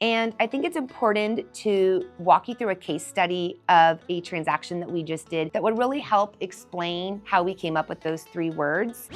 And I think it's important to walk you through a case study of a transaction that we just did that would really help explain how we came up with those 3 words.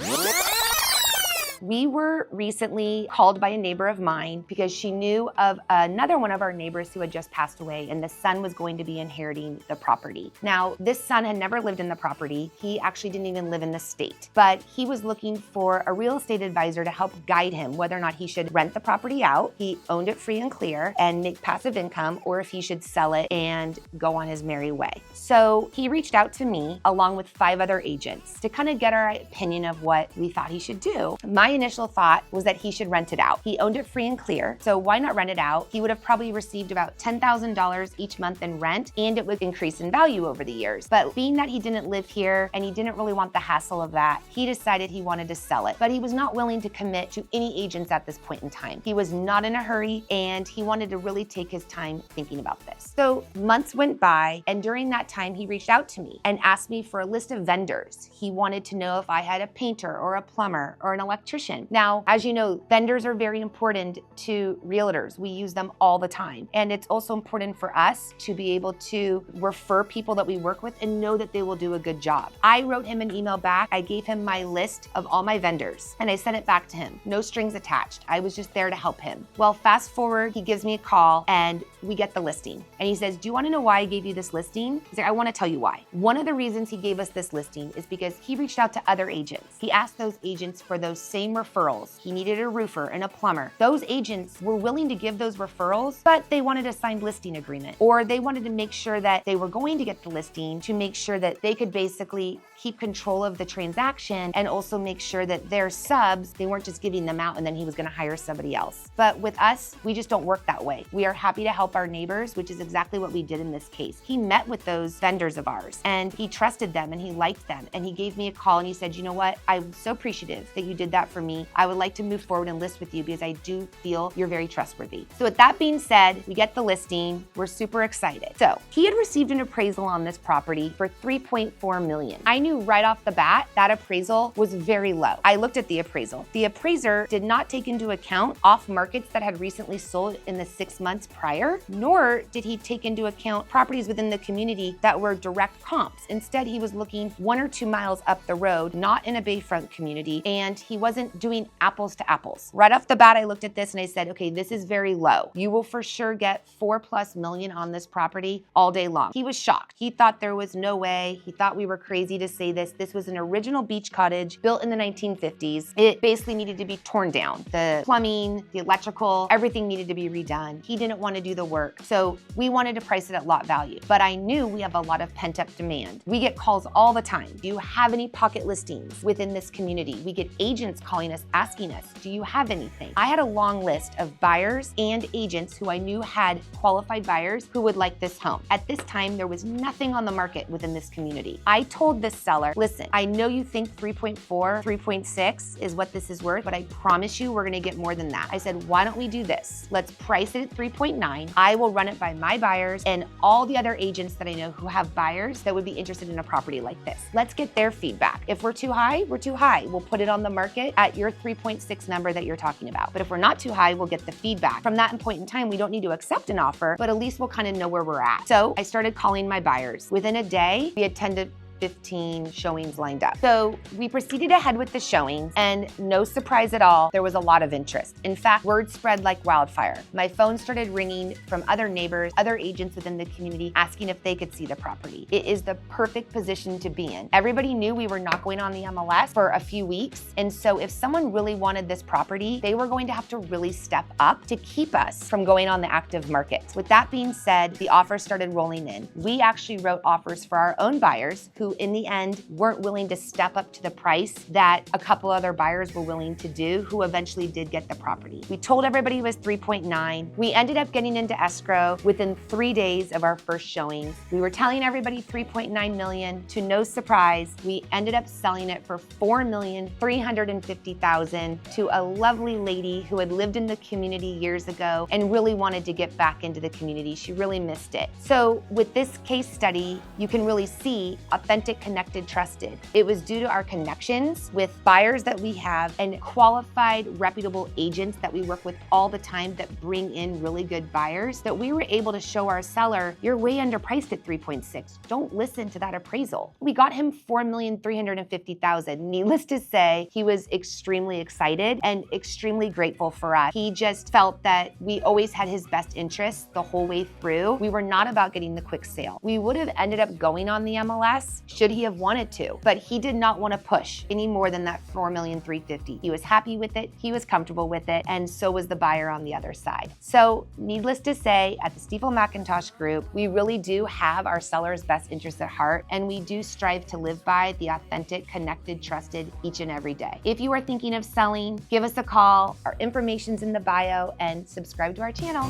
We were recently called by a neighbor of mine because she knew of another one of our neighbors who had just passed away, and the son was going to be inheriting the property. Now, this son had never lived in the property. He actually didn't even live in the state, but he was looking for a real estate advisor to help guide him whether or not he should rent the property out, he owned it free and clear, and make passive income, or if he should sell it and go on his merry way. So he reached out to me along with 5 other agents to kind of get our opinion of what we thought he should do. My initial thought was that he should rent it out. He owned it free and clear, so why not rent it out? He would have probably received about $10,000 each month in rent, and it would increase in value over the years. But being that he didn't live here and he didn't really want the hassle of that, he decided he wanted to sell it. But he was not willing to commit to any agents at this point in time. He was not in a hurry, and he wanted to really take his time thinking about this. So months went by, and during that time, he reached out to me and asked me for a list of vendors. He wanted to know if I had a painter or a plumber or an electrician. Now, as you know, vendors are very important to realtors. We use them all the time. And it's also important for us to be able to refer people that we work with and know that they will do a good job. I wrote him an email back. I gave him my list of all my vendors and I sent it back to him. No strings attached. I was just there to help him. Well, fast forward, he gives me a call and we get the listing. And he says, "Do you want to know why I gave you this listing?" He's like, "I want to tell you why." One of the reasons he gave us this listing is because he reached out to other agents. He asked those agents for those same referrals. He needed a roofer and a plumber. Those agents were willing to give those referrals, but they wanted a signed listing agreement, or they wanted to make sure that they were going to get the listing to make sure that they could basically keep control of the transaction and also make sure that their subs, they weren't just giving them out and then he was going to hire somebody else. But with us, we just don't work that way. We are happy to help our neighbors, which is exactly what we did in this case. He met with those vendors of ours and he trusted them and he liked them. And he gave me a call and he said, "You know what? I'm so appreciative that you did that for me. I would like to move forward and list with you because I do feel you're very trustworthy." So with that being said, we get the listing. We're super excited. So he had received an appraisal on this property for $3.4 million. I knew right off the bat that appraisal was very low. I looked at the appraisal. The appraiser did not take into account off markets that had recently sold in the 6 months prior, nor did he take into account properties within the community that were direct comps. Instead, he was looking 1 or 2 miles up the road, not in a bayfront community, and he wasn't doing apples to apples. Right off the bat, I looked at this and I said, okay, this is very low. You will for sure get $4+ million on this property all day long. He was shocked. He thought there was no way. He thought we were crazy to say this. This was an original beach cottage built in the 1950s. It basically needed to be torn down. The plumbing, the electrical, everything needed to be redone. He didn't want to do the work. So we wanted to price it at lot value. But I knew we have a lot of pent-up demand. We get calls all the time. Do you have any pocket listings within this community? We get agents calling us, asking us, do you have anything? I had a long list of buyers and agents who I knew had qualified buyers who would like this home. At this time, there was nothing on the market within this community. I told this seller, listen, I know you think 3.4, 3.6 is what this is worth, but I promise you we're gonna get more than that. I said, why don't we do this? Let's price it at 3.9. I will run it by my buyers and all the other agents that I know who have buyers that would be interested in a property like this. Let's get their feedback. If we're too high, we're too high. We'll put it on the market at your 3.6 number that you're talking about. But if we're not too high, we'll get the feedback. From that point in time, we don't need to accept an offer, but at least we'll kind of know where we're at. So I started calling my buyers. Within a day, we had 10 to 15 showings lined up. So we proceeded ahead with the showings and no surprise at all, there was a lot of interest. In fact, word spread like wildfire. My phone started ringing from other neighbors, other agents within the community asking if they could see the property. It is the perfect position to be in. Everybody knew we were not going on the MLS for a few weeks. And so if someone really wanted this property, they were going to have to really step up to keep us from going on the active market. With that being said, the offers started rolling in. We actually wrote offers for our own buyers who in the end weren't willing to step up to the price that a couple other buyers were willing to do, who eventually did get the property. We told everybody it was 3.9. We ended up getting into escrow within 3 days of our first showings. We were telling everybody 3.9 million. To no surprise, we ended up selling it for $4,350,000 to a lovely lady who had lived in the community years ago and really wanted to get back into the community. She really missed it. So with this case study, you can really see authentic authentic, connected, trusted. It was due to our connections with buyers that we have and qualified, reputable agents that we work with all the time that bring in really good buyers that we were able to show our seller, you're way underpriced at 3.6. Don't listen to that appraisal. We got him $4,350,000. Needless to say, he was extremely excited and extremely grateful for us. He just felt that we always had his best interests the whole way through. We were not about getting the quick sale. We would have ended up going on the MLS should he have wanted to, but he did not want to push any more than that $4,350,000. He was happy with it, he was comfortable with it, and so was the buyer on the other side. So needless to say, at the Stiefel McIntosh Group, we really do have our seller's best interests at heart, and we do strive to live by the authentic, connected, trusted each and every day. If you are thinking of selling, give us a call. Our information's in the bio, and subscribe to our channel.